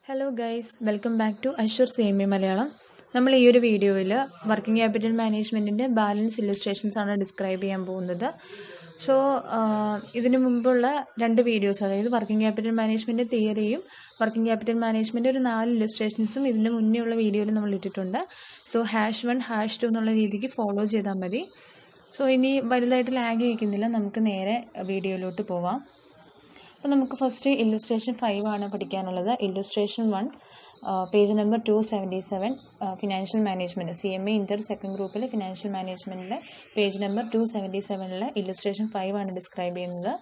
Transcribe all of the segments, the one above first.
Hello guys, welcome back to Ashur CMA Malayalam. നമ്മൾ ഈ ഒരു വീഡിയോയിൽ വർക്കിംഗ് ക്യാപിറ്റൽ മാനേജ്മെൻറ്റിൻ്റെ ബാലൻസ് ഇല്ലസ്ട്രേഷൻസ് ആണ് ഡിസ്ക്രൈബ് ചെയ്യാൻ പോകുന്നത്. സോ ഇതിനു മുമ്പുള്ള രണ്ട് വീഡിയോസ്, അതായത് വർക്കിംഗ് ക്യാപിറ്റൽ മാനേജ്മെൻറ്റ് തിയറിയും വർക്കിംഗ് ക്യാപിറ്റൽ മാനേജ്മെൻറ്റ് ഒരു 4 ഇല്ലസ്ട്രേഷൻസും ഇതിൻ്റെ മുന്നേ ഉള്ള വീഡിയോയിൽ നമ്മൾ ഇട്ടിട്ടുണ്ട്. സോ #1 #2 എന്നുള്ള രീതിക്ക് ഫോളോ ചെയ്താൽ മതി. സോ ഇനി വലുതായിട്ട് ലാഗ് ചെയ്യിക്കുന്നില്ല, നമുക്ക് നേരെ വീഡിയോയിലോട്ട് പോവാം. അപ്പോൾ നമുക്ക് ഫസ്റ്റ് ഇല്ലുസ്ട്രേഷൻ 5 ആണ് പഠിക്കാനുള്ളത്. Illustration 1 page number 277 financial management CMA ഇൻ്റർ സെക്കൻഡ് ഗ്രൂപ്പിൽ ഫിനാൻഷ്യൽ മാനേജ്മെൻറ്റിലെ പേജ് നമ്പർ 277 ഇല്ലുസ്ട്രേഷൻ 5 ആണ് ഡിസ്ക്രൈബ് ചെയ്യുന്നത്.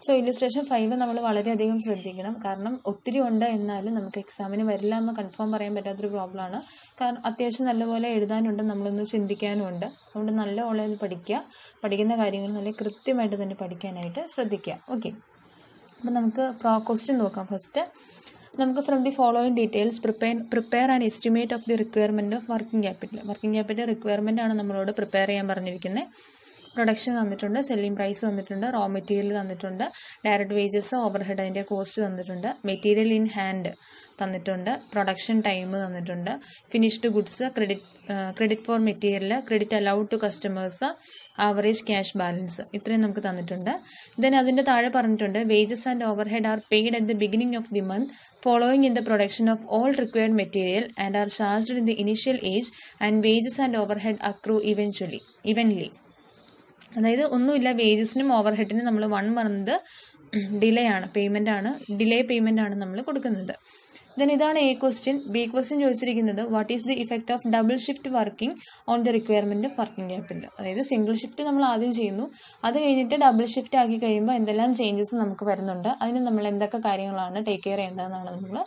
സോ ഇല്ലുസ്ട്രേഷൻ 5 നമ്മൾ വളരെയധികം ശ്രദ്ധിക്കണം, കാരണം ഒത്തിരി ഉണ്ട് എന്നാലും നമുക്ക് എക്സാമിന് വരില്ല എന്ന് കൺഫേം പറയാൻ പറ്റാത്തൊരു പ്രോബ്ലമാണ്. കാരണം അത്യാവശ്യം നല്ലപോലെ എഴുതാനുണ്ട്, നമ്മളൊന്ന് ചിന്തിക്കാനുമുണ്ട്. അതുകൊണ്ട് നല്ല ഓൺലൈനിൽ പഠിക്കുന്ന കാര്യങ്ങൾ നല്ല കൃത്യമായിട്ട് തന്നെ പഠിക്കാനായിട്ട് ശ്രദ്ധിക്കുക. ഓക്കെ, അപ്പോൾ നമുക്ക് ക്വസ്റ്റ്യൻ നോക്കാം. ഫസ്റ്റ് നമുക്ക് from the following details prepare and estimate of the requirement of working capital requirement ആണ് നമ്മളോട് പ്രിപ്പയർ ചെയ്യാൻ പറഞ്ഞിരിക്കുന്നത്. പ്രൊഡക്ഷൻ തന്നിട്ടുണ്ട്, സെല്ലിംഗ് പ്രൈസ് തന്നിട്ടുണ്ട്, റോ മെറ്റീരിയൽ തന്നിട്ടുണ്ട്, ഡയറക്റ്റ് വേജസ്, ഓവർഹെഡ് അതിൻ്റെ കോസ്റ്റ് തന്നിട്ടുണ്ട്, മെറ്റീരിയൽ ഇൻ ഹാൻഡ് തന്നിട്ടുണ്ട്, പ്രൊഡക്ഷൻ ടൈം തന്നിട്ടുണ്ട്, finished goods, credit for material, credit allowed to customers, average cash balance, ഇത്രയും നമുക്ക് തന്നിട്ടുണ്ട്. ദെൻ അതിൻ്റെ താഴെ പറഞ്ഞിട്ടുണ്ട് wages and overhead are paid at the beginning of the month following in the production of all required material and are charged in the initial age and wages and overhead accrue evenly. അതായത് ഒന്നുമില്ല, വേജസിനും ഓവർഹെഡിനും നമ്മൾ 1 month delay payment ആണ് നമ്മൾ കൊടുക്കുന്നത്. Then ഇതാണ് A question. B question ചോദിച്ചിരിക്കുന്നത് what is the effect of double shift working on the requirement of working capital. അതായത് single shift നമ്മൾ ആദ്യം ചെയ്യുന്നു, അത് കഴിഞ്ഞിട്ട് ഡബിൾ ഷിഫ്റ്റ് ആക്കി കഴിയുമ്പോൾ എന്തെല്ലാം ചേഞ്ചസ് നമുക്ക് വരുന്നുണ്ട്, അതിന് നമ്മൾ എന്തൊക്കെ കാര്യങ്ങളാണ് ടേക്ക് കെയർ ചെയ്യേണ്ടതെന്നാണ് നമ്മൾ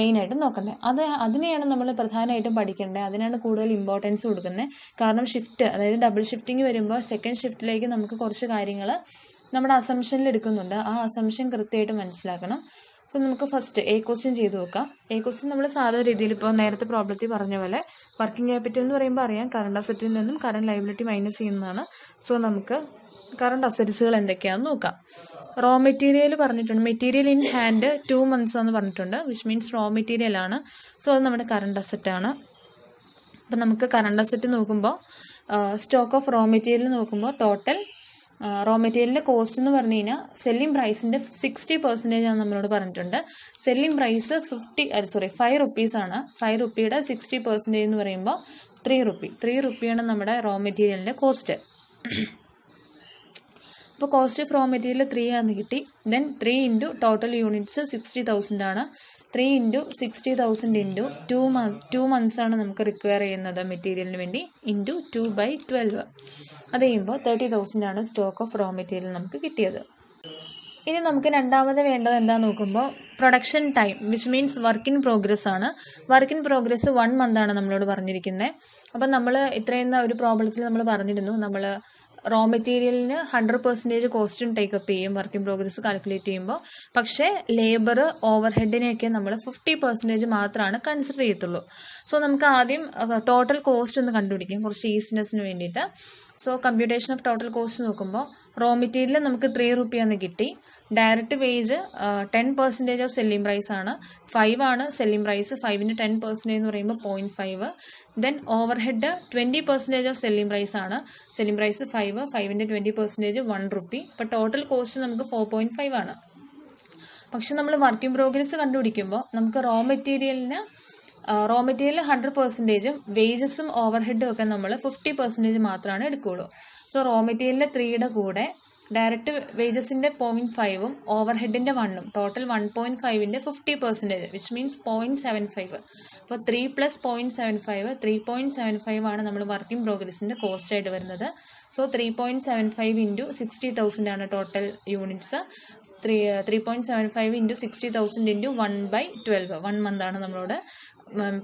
മെയിനായിട്ട് നോക്കേണ്ടത്. അതിനെയാണ് നമ്മൾ പ്രധാനമായിട്ടും പഠിക്കേണ്ടത്, അതിനാണ് കൂടുതൽ ഇമ്പോർട്ടൻസ് കൊടുക്കുന്നത്. കാരണം ഷിഫ്റ്റ്, അതായത് ഡബിൾ ഷിഫ്റ്റിംഗ് വരുമ്പോൾ സെക്കൻഡ് ഷിഫ്റ്റിലേക്ക് നമുക്ക് കുറച്ച് കാര്യങ്ങൾ നമ്മുടെ അസംഷനിൽ എടുക്കുന്നുണ്ട്. ആ അസംഷൻ കൃത്യമായിട്ട് മനസ്സിലാക്കണം. സോ നമുക്ക് ഫസ്റ്റ് A ക്വസ്റ്റ്യൻ ചെയ്ത് നോക്കാം. A ക്വസ്റ്റ്യൻ നമ്മൾ സാധാരണ രീതിയിൽ ഇപ്പോൾ നേരത്തെ പ്രോബ്ലത്തിൽ പറഞ്ഞ പോലെ വർക്കിംഗ് ക്യാപിറ്റൽ എന്ന് പറയുമ്പോൾ അറിയാം, കറണ്ട് അസറ്റിൽ നിന്നും കറണ്ട് ലയബിലിറ്റി മൈനസ് ചെയ്യുന്നതാണ്. സോ നമുക്ക് കറണ്ട് അസറ്റ്സുകൾ എന്തൊക്കെയാണെന്ന് നോക്കാം. റോ മെറ്റീരിയൽ പറഞ്ഞിട്ടുണ്ട്, മെറ്റീരിയൽ ഇൻ ഹാൻഡ് 2 months എന്ന് പറഞ്ഞിട്ടുണ്ട്, വിച്ച് മീൻസ് റോ മെറ്റീരിയൽ ആണ്. സോ അത് നമ്മുടെ കറണ്ട് അസറ്റാണ്. അപ്പം നമുക്ക് കറണ്ട് അസറ്റ് നോക്കുമ്പോൾ സ്റ്റോക്ക് ഓഫ് റോ മെറ്റീരിയൽ നോക്കുമ്പോൾ ടോട്ടൽ റോ മെറ്റീരിയലിൻ്റെ കോസ്റ്റ് എന്ന് പറഞ്ഞു കഴിഞ്ഞാൽ സെല്ലിംഗ് പ്രൈസിൻ്റെ 60% ആണ് നമ്മളോട് പറഞ്ഞിട്ടുണ്ട്. സെല്ലിംഗ് പ്രൈസ് 5 rupees ആണ്. 5 rupeeയുടെ 60% എന്ന് പറയുമ്പോൾ 3 rupeeയാണ് നമ്മുടെ റോ മെറ്റീരിയലിൻ്റെ കോസ്റ്റ്. അപ്പോൾ കോസ്റ്റ് ഓഫ് റോ മെറ്റീരിയൽ 3 ആണെന്ന് കിട്ടി. ദെൻ 3 ഇൻറ്റു ടോട്ടൽ യൂണിറ്റ്സ് 60,000 ആണ്. 3 ഇൻറ്റു 60,000 ഇൻറ്റു 2 months ആണ് നമുക്ക് റിക്വയർ ചെയ്യുന്നത് മെറ്റീരിയലിന് വേണ്ടി, ഇൻറ്റു 2/12. അത് ചെയ്യുമ്പോൾ 30,000 ആണ് സ്റ്റോക്ക് ഓഫ് റോ മെറ്റീരിയൽ നമുക്ക് കിട്ടിയത്. ഇനി നമുക്ക് രണ്ടാമത് വേണ്ടത് എന്താണെന്ന് നോക്കുമ്പോൾ production time, which means work in progress ആണ്. വർക്ക് ഇൻ പ്രോഗ്രസ് 1 month ആണ് നമ്മളോട് പറഞ്ഞിരിക്കുന്നത്. അപ്പം നമ്മൾ ഇത്രയും ഒരു പ്രോബ്ലത്തിൽ നമ്മൾ പറഞ്ഞിരുന്നു, നമ്മൾ റോ മെറ്റീരിയലിന് 100% കോസ്റ്റും ടേക്കപ്പ് ചെയ്യും വർക്ക് ഇൻ പ്രോഗ്രസ് കാൽക്കുലേറ്റ് ചെയ്യുമ്പോൾ. പക്ഷേ ലേബർ ഓവർഹെഡിനെയൊക്കെ നമ്മൾ 50% മാത്രമാണ് കൺസിഡർ ചെയ്യത്തുള്ളൂ. സോ നമുക്ക് ആദ്യം ടോട്ടൽ കോസ്റ്റ് ഒന്ന് കണ്ടുപിടിക്കും, കുറച്ച് ഈസിനെസ്സിന് വേണ്ടിയിട്ട്. So computation of total cost നോക്കുമ്പോൾ റോ മെറ്റീരിയൽ നമുക്ക് 3 rupees കിട്ടി. Direct wage 10% of selling price ആണ്. 5 ആണ് സെല്ലിംഗ് പ്രൈസ്, 5ന് 10% എന്ന് പറയുമ്പോൾ 0.5. Then overhead 20% of selling price ആണ്. സെല്ലിംഗ് പ്രൈസ് 5ൻ്റെ 20% 1 rupee. അപ്പോൾ ടോട്ടൽ കോസ്റ്റ് നമുക്ക് 4.5 ആണ്. പക്ഷെ നമ്മൾ വർക്ക് ഇൻ പ്രോഗ്രസ് കണ്ടുപിടിക്കുമ്പോൾ നമുക്ക് റോ മെറ്റീരിയലിന് 100%, വേജസും ഓവർഹെഡും ഒക്കെ നമ്മൾ 50% മാത്രമാണ് എടുക്കുകയുള്ളൂ. സോ റോ മെറ്റീരിയലിൻ്റെ 3യുടെ കൂടെ ഡയറക്റ്റ് വേജസിൻ്റെ 0.5ഉം ഓവർഹെഡിൻ്റെ 1ഉം ടോട്ടൽ 1.5ൻ്റെ 50%, വിച്ച് മീൻസ് 0.75. അപ്പോൾ 3 + 0.75 3.75 ആണ് നമ്മൾ വർക്ക് ഇൻ പ്രോഗ്രസിൻ്റെ കോസ്റ്റ് ആയിട്ട് വരുന്നത്. സോ 3.75 ഇൻറ്റു 60,000 ആണ് total units. 3.75 into 60,000 into 1/12, 1 month ആണ് നമ്മളോട്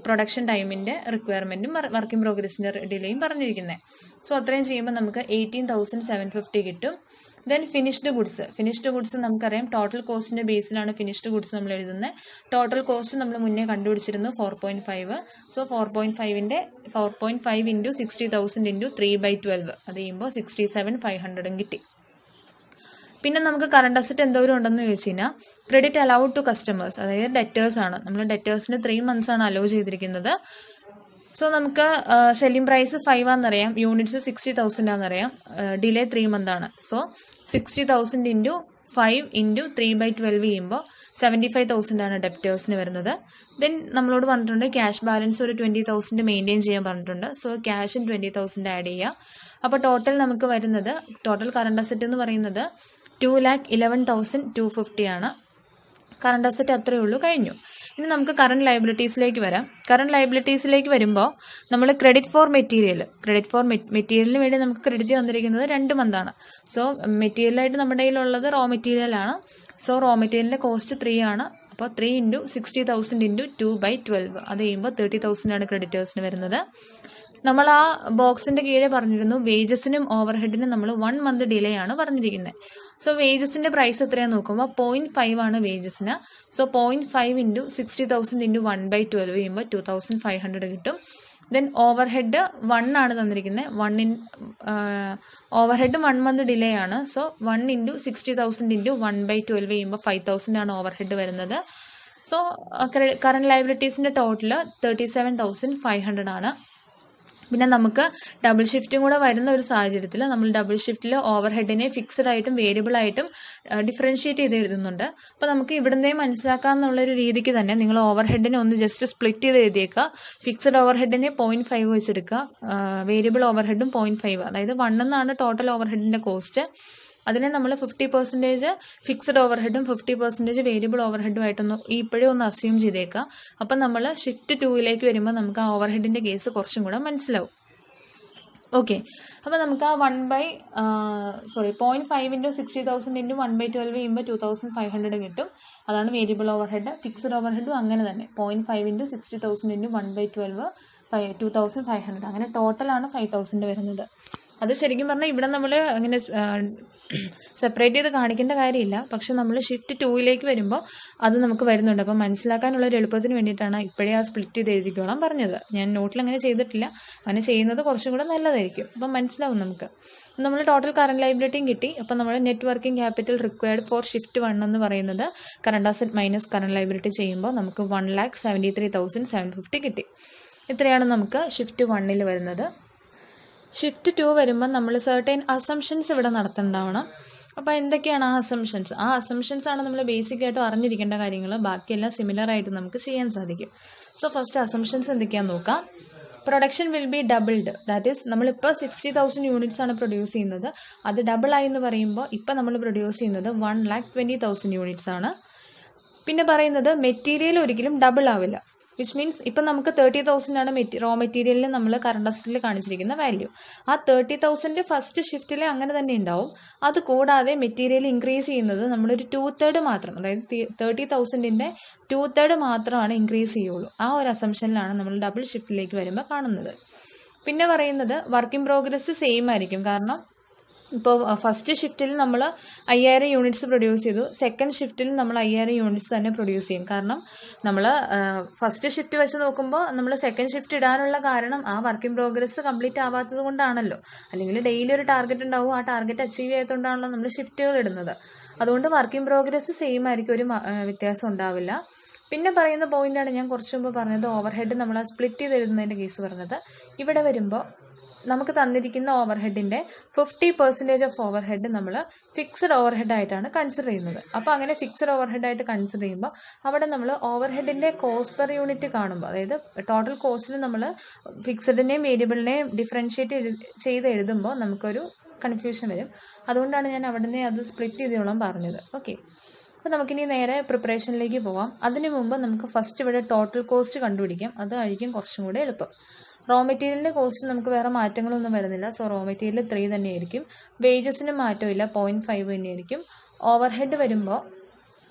പ്രൊഡക്ഷൻ ടൈമിൻ്റെ റിക്വയർമെൻറ്റും വർക്ക് ഇൻ പ്രോഗ്രസിൻ്റെ ഡിലേയും പറഞ്ഞിരിക്കുന്നത്. സോ അത്രയും ചെയ്യുമ്പോൾ നമുക്ക് 18,750 കിട്ടും. ദെൻ ഫിനിഷ്ഡ് ഗുഡ്സ് നമുക്കറിയാം, ടോട്ടൽ കോസ്റ്റിൻ്റെ ബേസിലാണ് ഫിനിഷ്ഡ് ഗുഡ്സ് നമ്മൾ എഴുതുന്നത്. ടോട്ടൽ കോസ്റ്റ് നമ്മൾ മുന്നേ കണ്ടുപിടിച്ചിരുന്നു 4.5. സോ 4.5 ഇൻറ്റു 60,000 ഇൻറ്റു 3/12, അത് ചെയ്യുമ്പോൾ 67,500 കിട്ടി. പിന്നെ നമുക്ക് കറണ്ട് അസറ്റ് എന്തോരം ഉണ്ടെന്ന് ചോദിച്ചു കഴിഞ്ഞാൽ ക്രെഡിറ്റ് അലൗഡ് ടു കസ്റ്റമേഴ്സ്, അതായത് ഡെറ്റേഴ്സ് ആണ്. നമ്മൾ ഡെറ്റേഴ്സിന് 3 months ആണ് അലോ ചെയ്തിരിക്കുന്നത്. സോ നമുക്ക് സെല്ലിംഗ് പ്രൈസ് 5 ആണെന്നറിയാം, യൂണിറ്റ്സ് 60,000 ആണെന്നറിയാം, ഡിലേ 3 months ആണ്. സോ 60,000 ഇൻറ്റു 5 ഇൻറ്റു 3/12 ചെയ്യുമ്പോൾ 75,000 ആണ് ഡെപ്റ്റേഴ്സിന് വരുന്നത്. ദെൻ നമ്മളോട് പറഞ്ഞിട്ടുണ്ട് ക്യാഷ് ബാലൻസ് ഒരു 20,000 മെയിൻറ്റെയിൻ ചെയ്യാൻ പറഞ്ഞിട്ടുണ്ട്. സോ ക്യാഷും 20,000 ആഡ് ചെയ്യുക. അപ്പോൾ ടോട്ടൽ നമുക്ക് വരുന്നത്, ടോട്ടൽ കറണ്ട് അസറ്റ് എന്ന് പറയുന്നത് 2,11,250 ആണ്. കറണ്ട് അസറ്റ് അത്രയേ ഉള്ളൂ, കഴിഞ്ഞു. ഇനി നമുക്ക് കറണ്ട് ലയബിലിറ്റീസിലേക്ക് വരാം. കറണ്ട് ലയബിലിറ്റീസിലേക്ക് വരുമ്പോൾ നമ്മൾ ക്രെഡിറ്റ് ഫോർ മെറ്റീരിയലിന് വേണ്ടി നമുക്ക് ക്രെഡിറ്റ് തന്നിരിക്കുന്നത് 2 months ആണ്. സോ മെറ്റീരിയലായിട്ട് നമ്മുടെ കയ്യിലുള്ളത് റോ മെറ്റീരിയലാണ്. സോ റോ മെറ്റീരിയലിൻ്റെ കോസ്റ്റ് 3 ആണ്. അപ്പോൾ 3 ഇൻറ്റു 60,000 ഇൻറ്റു 2/12 അത് ചെയ്യുമ്പോൾ 30,000 ആണ് ക്രെഡിറ്റേഴ്സിന് വരുന്നത്. നമ്മൾ ആ ബോക്സിന്റെ കീഴെ പറഞ്ഞിരുന്നു വേജസിനും ഓവർഹെഡിനും നമ്മൾ 1 month ഡിലേ ആണ് പറഞ്ഞിരിക്കുന്നത്. സോ വേജസിന്റെ പ്രൈസ് എത്രയാണെന്ന് നോക്കുമ്പോൾ 0.5 ആണ് വേജസിന്. സോ 0.5 ഇൻറ്റു 60,000 ഇൻറ്റു 1/12 ചെയ്യുമ്പോൾ 2,500 കിട്ടും. ദെൻ ഓവർഹെഡ് 1 ആണ് തന്നിരിക്കുന്നത്. ഓവർഹെഡ് 1 month ഡിലേ ആണ്. സോ 1 ഇൻറ്റു 60,000 ഇൻറ്റു 1/12 ചെയ്യുമ്പോൾ 5,000 ആണ് ഓവർഹെഡ് വരുന്നത്. സോ കറണ്ട് ലയബിലിറ്റീസിന്റെ ടോട്ടൽ 37,500 ആണ്. പിന്നെ നമുക്ക് ഡബിൾ ഷിഫ്റ്റും കൂടെ വരുന്ന ഒരു സാഹചര്യത്തിൽ നമ്മൾ ഡബിൾ ഷിഫ്റ്റിൽ ഓവർഹെഡിനെ ഫിക്സഡ് ആയിട്ടും വേരിയബിൾ ആയിട്ടും ഡിഫറൻഷിയേറ്റ് ചെയ്ത് എഴുതുന്നുണ്ട്. അപ്പോൾ നമുക്ക് ഇവിടുന്നേ മനസ്സിലാക്കാമെന്നുള്ളൊരു രീതിക്ക് തന്നെ നിങ്ങൾ ഓവർഹെഡിനെ ഒന്ന് ജസ്റ്റ് സ്പ്ലിറ്റ് ചെയ്ത് എഴുതിയേക്കുക. ഫിക്സഡ് ഓവർഹെഡിനെ 0.5 വെച്ചെടുക്കുക, വേരിയബിൾ ഓവർഹെഡും 0.5, അതായത് 1 എന്നാണ് ടോട്ടൽ ഓവർഹെഡിൻ്റെ കോസ്റ്റ്. അതിനെ നമ്മൾ 50% ഫിക്സഡ് ഓവർഹെഡും 50% വേരിയബിൾ ഓവർഹെഡും ആയിട്ടൊന്ന് ഇപ്പോഴേ ഒന്ന് അസ്യൂം ചെയ്തേക്കാം. അപ്പം നമ്മൾ ഷിഫ്റ്റ് 2ലേക്ക് വരുമ്പോൾ നമുക്ക് ആ ഓവർഹെഡിൻ്റെ കേസ് കുറച്ചും കൂടെ മനസ്സിലാവും. ഓക്കെ, അപ്പോൾ നമുക്ക് ആ 0.5 ഇൻറ്റു 60,000 ഇൻറ്റു 1/12 ചെയ്യുമ്പോൾ 2,500 കിട്ടും. അതാണ് വേരിയബിൾ ഓവർഹെഡ്. ഫിക്സഡ് ഓവർഹെഡും അങ്ങനെ തന്നെ 0.5 ഇൻറ്റു 60,000 ഇൻറ്റു 1/12 2,500. അങ്ങനെ ടോട്ടലാണ് 5,000 വരുന്നത്. അത് ശരിക്കും പറഞ്ഞാൽ ഇവിടെ നമ്മൾ അങ്ങനെ സെപ്പറേറ്റ് ചെയ്ത് കാണിക്കേണ്ട കാര്യമില്ല. പക്ഷെ നമ്മൾ ഷിഫ്റ്റ് 2ലേക്ക് വരുമ്പോൾ അത് നമുക്ക് വരുന്നുണ്ട്. അപ്പം മനസ്സിലാക്കാനുള്ള ഒരു എളുപ്പത്തിന് വേണ്ടിയിട്ടാണ് ഇപ്പോഴേ ആ സ്പ്ലിറ്റ് ചെയ്ത് എഴുതിക്കോളാം പറഞ്ഞത്. ഞാൻ നോട്ടിൽ അങ്ങനെ ചെയ്തിട്ടില്ല, അങ്ങനെ ചെയ്യുന്നത് കുറച്ചും കൂടെ നല്ലതായിരിക്കും. അപ്പം മനസ്സിലാവും നമുക്ക്. നമ്മൾ ടോട്ടൽ കറണ്ട് ലയബിലിറ്റിയും കിട്ടി. അപ്പം നമ്മൾ net working capital required for shift 1 എന്ന് പറയുന്നത് current asset minus current liability ചെയ്യുമ്പോൾ നമുക്ക് 1,73,750 കിട്ടി. ഇത്രയാണ് നമുക്ക് ഷിഫ്റ്റ് 1ൽ വരുന്നത്. ഷിഫ്റ്റ് 2 വരുമ്പോൾ നമ്മൾ സർട്ടൈൻ അസംഷൻസ് ഇവിടെ നടത്തുന്നുണ്ടാവണം. അപ്പോൾ എന്തൊക്കെയാണ് ആ അസംഷൻസ്? ആ അസംഷൻസ് ആണ് നമ്മൾ ബേസിക് ആയിട്ട് അറിഞ്ഞിരിക്കേണ്ട കാര്യങ്ങൾ. ബാക്കിയെല്ലാം സിമിലർ ആയിട്ട് നമുക്ക് ചെയ്യാൻ സാധിക്കും. സോ ഫസ്റ്റ് അസംഷൻസ് എന്തൊക്കെയാണെന്ന് നോക്കാം. Production will be doubled, that is നമ്മളിപ്പോൾ 60,000 യൂണിറ്റ്സ് ആണ് പ്രൊഡ്യൂസ് ചെയ്യുന്നത്. അത് ഡബിൾ ആയി എന്ന് പറയുമ്പോൾ ഇപ്പോൾ നമ്മൾ പ്രൊഡ്യൂസ് ചെയ്യുന്നത് 1,20,000 യൂണിറ്റ്സ് ആണ്. പിന്നെ പറയുന്നത് മെറ്റീരിയൽ ഒരിക്കലും ഡബിൾ ആവില്ല. വിച്ച് മീൻസ് ഇപ്പം നമുക്ക് 30,000 ആണ് റോ മെറ്റീരിയലിന് നമ്മൾ കറണ്ട് അസറ്റിൽ കാണിച്ചിരിക്കുന്ന വാല്യൂ. ആ 30,000 ഫസ്റ്റ് ഷിഫ്റ്റിൽ അങ്ങനെ തന്നെ ഉണ്ടാവും. അത് കൂടാതെ മെറ്റീരിയൽ ഇൻക്രീസ് ചെയ്യുന്നത് നമ്മളൊരു 2/3 മാത്രം, അതായത് 30,000ന്റെ 2/3 മാത്രമാണ് ഇൻക്രീസ് ചെയ്യുള്ളൂ. ആ ഒരു അസംഷനിലാണ് നമ്മൾ ഡബിൾ ഷിഫ്റ്റിലേക്ക് വരുമ്പോൾ കാണുന്നത്. പിന്നെ പറയുന്നത് വർക്ക് ഇൻ പ്രോഗ്രസ് സെയിം ആയിരിക്കും. കാരണം ഇപ്പോൾ ഫസ്റ്റ് ഷിഫ്റ്റിൽ നമ്മൾ 5,000 യൂണിറ്റ്സ് പ്രൊഡ്യൂസ് ചെയ്തു, സെക്കൻഡ് ഷിഫ്റ്റിൽ നമ്മൾ 5,000 യൂണിറ്റ്സ് തന്നെ പ്രൊഡ്യൂസ് ചെയ്യും. കാരണം നമ്മൾ ഫസ്റ്റ് ഷിഫ്റ്റ് വെച്ച് നോക്കുമ്പോൾ നമ്മൾ സെക്കൻഡ് ഷിഫ്റ്റ് ഇടാനുള്ള കാരണം ആ വർക്ക് ഇൻ പ്രോഗ്രസ് കംപ്ലീറ്റ് ആവാത്തത് കൊണ്ടാണല്ലോ. അല്ലെങ്കിൽ ഡെയിലി ഒരു ടാർഗറ്റ് ഉണ്ടാവും, ആ ടാർഗറ്റ് അച്ചീവ് ചെയ്യാത്തതുകൊണ്ടാണല്ലോ നമ്മൾ ഷിഫ്റ്റുകൾ ഇടുന്നത്. അതുകൊണ്ട് വർക്ക് ഇൻ പ്രോഗ്രസ് സെയിം ആയിരിക്കും, ഒരു വ്യത്യാസം ഉണ്ടാവില്ല. പിന്നെ പറയുന്ന പോയിന്റാണ് ഞാൻ കുറച്ച് മുമ്പ് പറഞ്ഞത്, ഓവർഹെഡ് നമ്മൾ ആ സ്പ്ലിറ്റ് ചെയ്ത് എഴുതുന്നതിൻ്റെ കേസ് പറഞ്ഞത്. ഇവിടെ വരുമ്പോൾ നമുക്ക് തന്നിരിക്കുന്ന ഓവർഹെഡിൻ്റെ 50% ഓഫ് ഓവർഹെഡ് നമ്മൾ ഫിക്സഡ് ഓവർഹെഡ് ആയിട്ടാണ് കൺസിഡർ ചെയ്യുന്നത്. അപ്പോൾ അങ്ങനെ ഫിക്സഡ് ഓവർഹെഡ് ആയിട്ട് കൺസിഡർ ചെയ്യുമ്പോൾ അവിടെ നമ്മൾ ഓവർഹെഡിൻ്റെ കോസ്റ്റ് പെർ യൂണിറ്റ് കാണുമ്പോൾ, അതായത് ടോട്ടൽ കോസ്റ്റിൽ നമ്മൾ ഫിക്സഡിനെയും വേരിയബിളിനെയും ഡിഫറൻഷിയേറ്റ് ചെയ്ത് എഴുതുമ്പോൾ നമുക്കൊരു കൺഫ്യൂഷൻ വരും. അതുകൊണ്ടാണ് ഞാൻ അവിടെ നിന്ന് അത് സ്പ്ലിറ്റ് ചെയ്തോളാം പറഞ്ഞത്. ഓക്കെ, അപ്പോൾ നമുക്കിനി നേരെ പ്രിപ്പറേഷനിലേക്ക് പോവാം. അതിനു മുമ്പ് നമുക്ക് ഫസ്റ്റ് ഇവിടെ ടോട്ടൽ കോസ്റ്റ് കണ്ടുപിടിക്കാം. അതായിരിക്കും കുറച്ചും കൂടെ എളുപ്പം. റോ മെറ്റീരിയലിൻ്റെ കോസ്റ്റ് നമുക്ക് വേറെ മാറ്റങ്ങളൊന്നും വരുന്നില്ല. സോ റോ മെറ്റീരിയൽ 3 തന്നെയായിരിക്കും. വേജസിന് മാറ്റമില്ല, 0.5 തന്നെയായിരിക്കും. ഓവർഹെഡ് വരുമ്പോൾ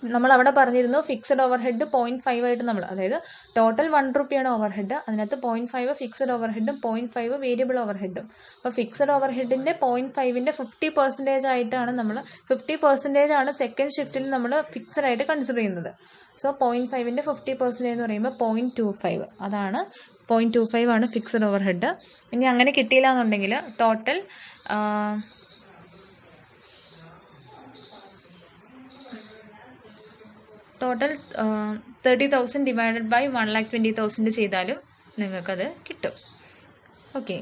നമ്മൾ അവിടെ പറഞ്ഞിരുന്നു ഫിക്സഡ് ഓവർഹെഡ് 0.5 ആയിട്ട് നമ്മൾ, അതായത് ടോട്ടൽ 1 രൂപയാണ് ഓവർഹെഡ്, അതിനകത്ത് 0.5 ഫിക്സഡ് ഓവർഹെഡും 0.5 വേരിയബിൾ ഓവർഹെഡും. അപ്പോൾ ഫിക്സഡ് ഓവർഹെഡിൻ്റെ 0.5ന്റെ 50% ആയിട്ടാണ് നമ്മൾ 50% ആണ് സെക്കൻഡ് ഷിഫ്റ്റിൽ നമ്മൾ ഫിക്സഡ് ആയിട്ട് കൺസിഡർ ചെയ്യുന്നത്. സോ 0.5ന്റെ 50% എന്ന് പറയുമ്പോൾ 0.25, അതാണ് 0.25 ആണ് ഫിക്സഡ് ഓവർഹെഡ്. ഇനി അങ്ങനെ കിട്ടിയില്ല എന്നുണ്ടെങ്കിൽ ടോട്ടൽ ടോട്ടൽ 30,000 ഡിവൈഡഡ് ബൈ 1,20,000 ചെയ്താലും നിങ്ങൾക്കത് കിട്ടും. ഓക്കെ,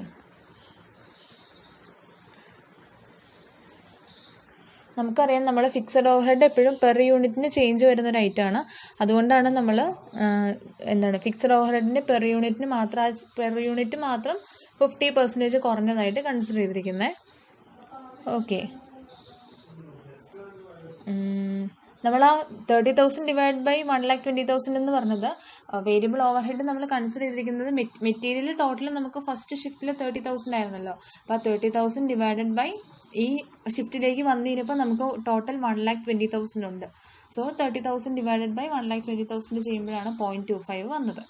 നമുക്കറിയാം നമ്മൾ ഫിക്സഡ് ഓവർഹെഡ് എപ്പോഴും പെർ യൂണിറ്റിന് ചേഞ്ച് വരുന്ന ഒരു ഐറ്റമാണ്. അതുകൊണ്ടാണ് നമ്മൾ ഫിക്സഡ് ഓവർഹെഡിൻ്റെ പെർ യൂണിറ്റ് മാത്രം 50% കുറഞ്ഞതായിട്ട് കൺസിഡർ ചെയ്തിരിക്കുന്നത്. ഓക്കെ, നമ്മൾ ആ 30,000 ഡിവൈഡ് ബൈ 1,20,000 എന്ന് പറഞ്ഞത് വേരിയബിൾ ഓവർഹെഡ് നമ്മൾ കൺസിഡർ ചെയ്തിരിക്കുന്നത് മെറ്റീരിയൽ ടോട്ടൽ നമുക്ക് ഫസ്റ്റ് ഷിഫ്റ്റിൽ 30,000 ആയിരുന്നല്ലോ. അപ്പോൾ ആ 30,000 ഡിവൈഡഡ് ബൈ ഈ ഷിഫ്റ്റിലേക്ക് വന്നു കഴിഞ്ഞപ്പോൾ നമുക്ക് ടോട്ടൽ 1,20,000 ഉണ്ട്. സോ 30,000 ഡിവൈഡഡ് ബൈ 1,20,000 ചെയ്യുമ്പോഴാണ് 0.25 വന്നത്.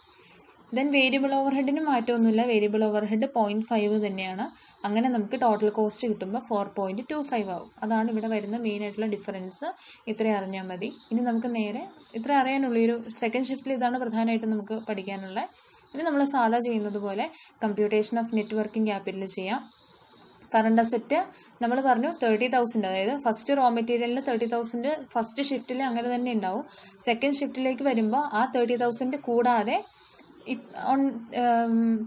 ദെൻ വേരിയബിൾ ഓവർഹെഡിന് മാറ്റമൊന്നുമില്ല, വേരിയബിൾ ഓവർഹെഡ് 0.5 തന്നെയാണ്. അങ്ങനെ നമുക്ക് ടോട്ടൽ കോസ്റ്റ് കിട്ടുമ്പോൾ 4.25 ആവും. അതാണ് ഇവിടെ വരുന്ന മെയിൻ ആയിട്ടുള്ള ഡിഫറൻസ്. ഇത്രയും അറിഞ്ഞാൽ മതി. ഇനി നമുക്ക് നേരെ ഇത്ര അറിയാനുള്ള ഒരു സെക്കൻഡ് ഷിഫ്റ്റിൽ ഇതാണ് പ്രധാനമായിട്ടും നമുക്ക് പഠിക്കാനുള്ളത്. ഇനി നമ്മൾ സാധാ ചെയ്യുന്നത് പോലെ computation of net working capital ചെയ്യാം. കറണ്ട് അസെറ്റ് നമ്മൾ പറഞ്ഞു 30,000, അതായത് ഫസ്റ്റ് റോ മെറ്റീരിയലിന് 30,000 ഫസ്റ്റ് ഷിഫ്റ്റിൽ അങ്ങനെ തന്നെ ഉണ്ടാവും. സെക്കൻഡ് ഷിഫ്റ്റിലേക്ക് വരുമ്പോൾ ആ 30,000 കൂടാതെ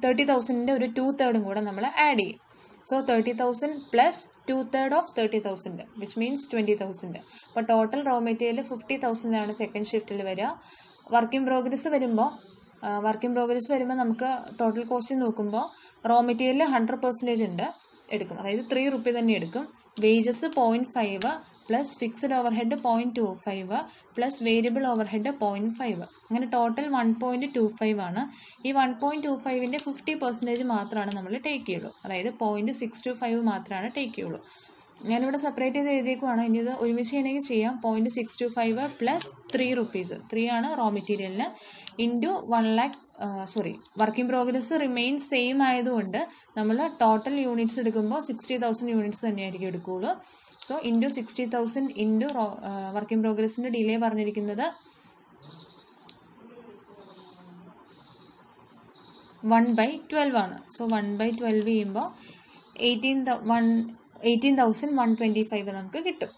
30,000 ഒരു 2/3 കൂടെ നമ്മൾ ആഡ് ചെയ്യും. So 30,000 plus 2/3 of 30,000 which means 20,000. അപ്പോൾ ടോട്ടൽ റോ മെറ്റീരിയൽ 50,000 ആണ് സെക്കൻഡ് ഷിഫ്റ്റിൽ വരിക. വർക്ക് ഇൻ പ്രോഗ്രസ് വരുമ്പോൾ നമുക്ക് ടോട്ടൽ കോസ്റ്റ് നോക്കുമ്പോൾ റോ മെറ്റീരിയൽ 100% ഉണ്ട് എടുക്കും, അതായത് 3 റുപ്പി തന്നെ എടുക്കും. Wages 0.5 plus fixed overhead 0.25 plus variable overhead 0.5, അങ്ങനെ ടോട്ടൽ 1.25 ആണ്. ഈ 1.25ൻ്റെ 50% മാത്രമാണ് നമ്മൾ ടേക്ക് ചെയ്യുള്ളൂ, അതായത് 0.625 മാത്രമാണ് ടേക്ക് ചെയ്യുള്ളൂ. ഞാനിവിടെ സെപ്പറേറ്റ് ചെയ്ത് എഴുതിയേക്കുവാണ്. ഇനി ഇത് ഒരുമിച്ച് ചെയ്യണമെങ്കിൽ ചെയ്യാം. 0.625 പ്ലസ് 3 റുപ്പീസ്, 3 ആണ് റോ മെറ്റീരിയലിന്, into 1 lakh work in progress remain same ആയതുകൊണ്ട് നമ്മൾ ടോട്ടൽ യൂണിറ്റ്സ് എടുക്കുമ്പോൾ 60,000 യൂണിറ്റ്സ് തന്നെയായിരിക്കും എടുക്കുകയുള്ളൂ. So into 60,000 into work in പ്രോഗ്രസിൻ്റെ ഡിലേ പറഞ്ഞിരിക്കുന്നത് 1/12 ആണ്. സോ 1/12 ചെയ്യുമ്പോൾ 18,125 നമുക്ക് കിട്ടും.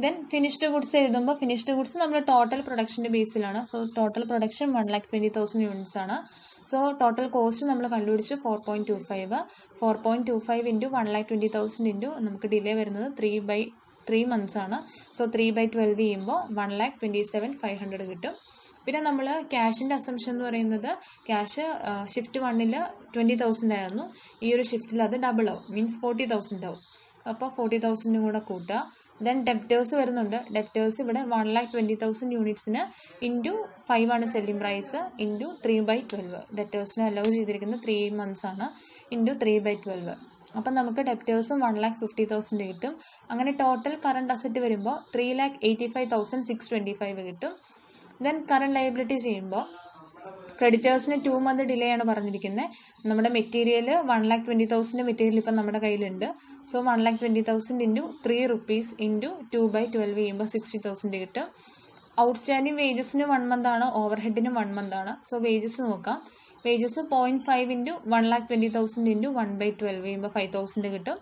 ദെൻ ഫിനിഷ്ഡ് ഗുഡ്സ് എഴുതുമ്പോൾ ഫിനിഷ്ഡ് ഗുഡ്സ് നമ്മൾ ടോട്ടൽ പ്രൊഡക്ഷൻ്റെ ബേസിലാണ്. സോ ടോട്ടൽ പ്രൊഡക്ഷൻ 1,20,000 യൂണിറ്റ്സ് ആണ്. സോ ടോട്ടൽ കോസ്റ്റ് നമ്മൾ കണ്ടുപിടിച്ച് 4.25 ഇൻറ്റു 1,20,000 ഇൻറ്റു നമുക്ക് ഡിലേ വരുന്നത് 3 months ആണ്. സോ 3/12 ചെയ്യുമ്പോൾ 1,27,500 കിട്ടും. പിന്നെ നമ്മൾ ക്യാഷിൻ്റെ അസംഷൻ എന്ന് പറയുന്നത് ക്യാഷ് ഷിഫ്റ്റ് 1ൽ 20,000 ആയിരുന്നു, ഈ ഒരു ഷിഫ്റ്റിൽ അത് ഡബിൾ ആവും, മീൻസ് 40,000 ആവും. അപ്പോൾ 40,000 കൂടെ കൂട്ടുക. ദെൻ ഡെപ്റ്റേഴ്സ് വരുന്നുണ്ട്. ഡെപ്റ്റേഴ്സ് ഇവിടെ 1,20,000 യൂണിറ്റ്സിന് ഇൻറ്റു 5 ആണ് സെല്ലിംഗ് പ്രൈസ്, ഇൻറ്റു 3/12. ഡെപ്റ്റേഴ്സിന് അലൗ ചെയ്തിരിക്കുന്നത് 3 months ആണ്, ഇൻറ്റു 3/12. അപ്പം നമുക്ക് ഡെപ്റ്റേഴ്സും 1,50,000 കിട്ടും. അങ്ങനെ ടോട്ടൽ കറണ്ട് അസറ്റ് വരുമ്പോൾ 3,85,625 കിട്ടും. ദെൻ കറണ്ട് ലയബിലിറ്റി ചെയ്യുമ്പോൾ ക്രെഡിറ്റേഴ്സിന് 2 month ഡിലേ ആണ് പറഞ്ഞിരിക്കുന്നത്. നമ്മുടെ മെറ്റീരിയൽ 1,20,000 മെറ്റീരിയൽ ഇപ്പം നമ്മുടെ കയ്യിലുണ്ട്. സോ 1,20,000 ഇൻറ്റു 3 റുപ്പീസ് ഇൻറ്റു 2/12 ചെയ്യുമ്പോൾ 60,000 കിട്ടും. ഔട്ട്സ്റ്റാൻഡിങ് വേജസിന് 1 month ആണ്, ഓവർഹെഡിന് 1 month ആണ്. സോ വേജസ് നോക്കാം. വേജസ് 0.5 ഇൻറ്റു 1,20,000 ഇൻറ്റു 1/12 ചെയ്യുമ്പോൾ 5,000 കിട്ടും.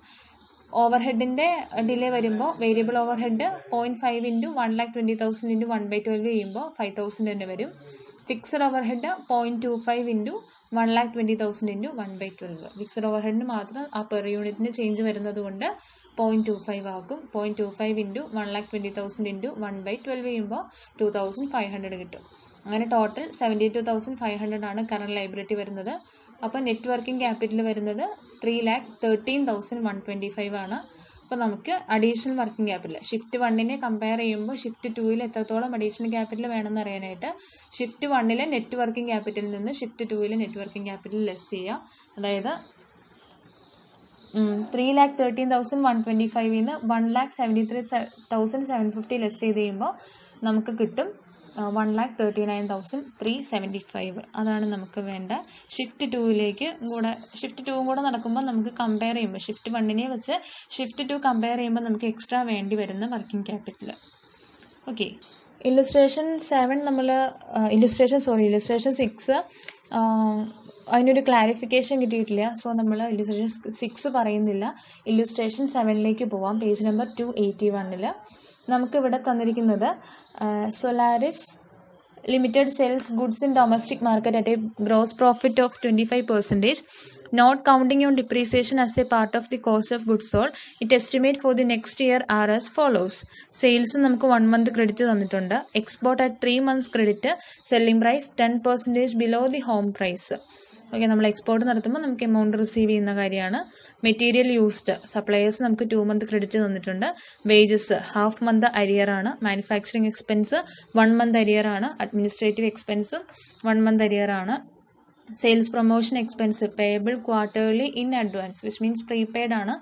ഓവർഹെഡിൻ്റെ ഡിലേ വരുമ്പോൾ വേരിയബിൾ ഓവർഹെഡ് 0.5 ഇൻറ്റു 1,20,000 ഇൻറ്റു 1/12 ചെയ്യുമ്പോൾ 5,000 തന്നെ വരും. Fixed overhead 0.25 into 1,20,000 into 1/12. Fixed ഓവർഹെഡിന് മാത്രം ആ പെർ യൂണിറ്റിന് ചേഞ്ച് വരുന്നത് കൊണ്ട് 0.25 ആക്കും. 0.25 ഇൻറ്റു 1,20,000 ഇൻറ്റു 1/12 ചെയ്യുമ്പോൾ 2,500 കിട്ടും. അങ്ങനെ ടോട്ടൽ 72,500 ആണ് കറണ്ട് ലയബിലിറ്റി വരുന്നത്. അപ്പോൾ നെറ്റ് വർക്കിംഗ് ക്യാപിറ്റൽ വരുന്നത് 3,13,125 ആണ്. അപ്പോൾ നമുക്ക് അഡീഷണൽ വർക്കിംഗ് ക്യാപിറ്റൽ ഷിഫ്റ്റ് 1നെ കമ്പയർ ചെയ്യുമ്പോൾ ഷിഫ്റ്റ് 2ൽ എത്രത്തോളം അഡീഷണൽ ക്യാപിറ്റൽ വേണമെന്ന് അറിയാനായിട്ട് ഷിഫ്റ്റ് 1ലെ നെറ്റ് വർക്കിംഗ് ക്യാപിറ്റലിൽ നിന്ന് ഷിഫ്റ്റ് 2ലെ നെറ്റ് വർക്കിംഗ് ക്യാപിറ്റൽ ലെസ് ചെയ്യുക. അതായത് 3,13,125 നിന്ന് 1,73,750 ലെസ് ചെയ്ത് ചെയ്യുമ്പോൾ നമുക്ക് കിട്ടും 1,39,375. അതാണ് നമുക്ക് വേണ്ട. ഷിഫ്റ്റ് 2 കൂടെ നടക്കുമ്പോൾ നമുക്ക് കമ്പയർ ചെയ്യുമ്പോൾ ഷിഫ്റ്റ് 1നെ വെച്ച് ഷിഫ്റ്റ് 2 കമ്പയർ ചെയ്യുമ്പോൾ നമുക്ക് എക്സ്ട്രാ വേണ്ടി വരുന്ന വർക്കിംഗ് ക്യാപിറ്റൽ. ഓക്കെ, ഇല്ലുസ്ട്രേഷൻ 6 അതിനൊരു ക്ലാരിഫിക്കേഷൻ കിട്ടിയിട്ടില്ല. സോ നമ്മൾ ഇല്ലുസ്ട്രേഷൻ 6 പറയുന്നില്ല. ഇല്ലുസ്ട്രേഷൻ 7ലേക്ക് പോവാം. Page number 281. നമുക്കിവിടെ തന്നിരിക്കുന്നത് സോലാരിസ് Limited sells goods in domestic market at a gross profit of 25%, not counting on depreciation as a part of the cost of goods sold. It estimate for the next year are as follows. Sales നമുക്ക് 1 month credit തന്നിട്ടുണ്ട്. Export at 3 months credit. Selling price 10% below the home price. Okay, നമ്മൾ export നടത്തുമ്പോൾ നമുക്ക് amount receive ചെയ്യുന്ന കാര്യമാണ്. Material used suppliers നമുക്ക് 2 month credit തന്നിട്ടുണ്ട്. Wages half month arrear ആണ്. മാനുഫാക്ചറിങ് എക്സ്പെൻസ് 1 month അരിയർ ആണ്. അഡ്മിനിസ്ട്രേറ്റീവ് എക്സ്പെൻസും 1 month അരിയർ ആണ്. Sales promotion expense payable quarterly in advance which means prepaid ആണ്,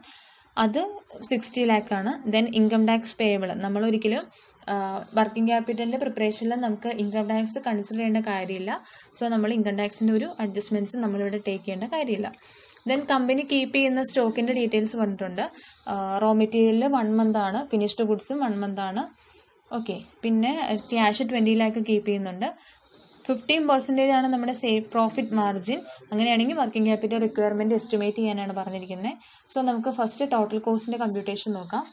അത് 60 lakh ആണ്. ദെൻ ഇൻകം ടാക്സ് പേയബിൾ, നമ്മൾ ഒരിക്കലും വർക്കിംഗ് ക്യാപിറ്റലിൻ്റെ പ്രിപ്പറേഷനിൽ നമുക്ക് ഇൻകം ടാക്സ് കൺസിഡർ ചെയ്യേണ്ട കാര്യമില്ല. സോ നമ്മൾ ഇൻകം ടാക്സിൻ്റെ ഒരു അഡ്ജസ്റ്റ്മെൻറ്റ്സ് നമ്മളിവിടെ ടേക്ക് ചെയ്യേണ്ട കാര്യമില്ല. ദെൻ കമ്പനി കീപ്പ് ചെയ്യുന്ന സ്റ്റോക്കിൻ്റെ ഡീറ്റെയിൽസ് പറഞ്ഞിട്ടുണ്ട്. റോ മെറ്റീരിയലിൽ 1 month ആണ്, ഫിനിഷ്ഡ് ഗുഡ്സും 1 month ആണ്. ഓക്കെ, പിന്നെ ക്യാഷ് 20 lakh കീപ്പ് ചെയ്യുന്നുണ്ട്. 15% ആണ് നമ്മുടെ പ്രോഫിറ്റ് മാർജിൻ. അങ്ങനെയാണെങ്കിൽ വർക്കിംഗ് ക്യാപിറ്റൽ റിക്വയർമെൻറ്റ് എസ്റ്റിമേറ്റ് ചെയ്യാനാണ് പറഞ്ഞിരിക്കുന്നത്. സോ നമുക്ക് ഫസ്റ്റ് ടോട്ടൽ കോസ്റ്റിൻ്റെ കമ്പ്യൂട്ടേഷൻ നോക്കാം.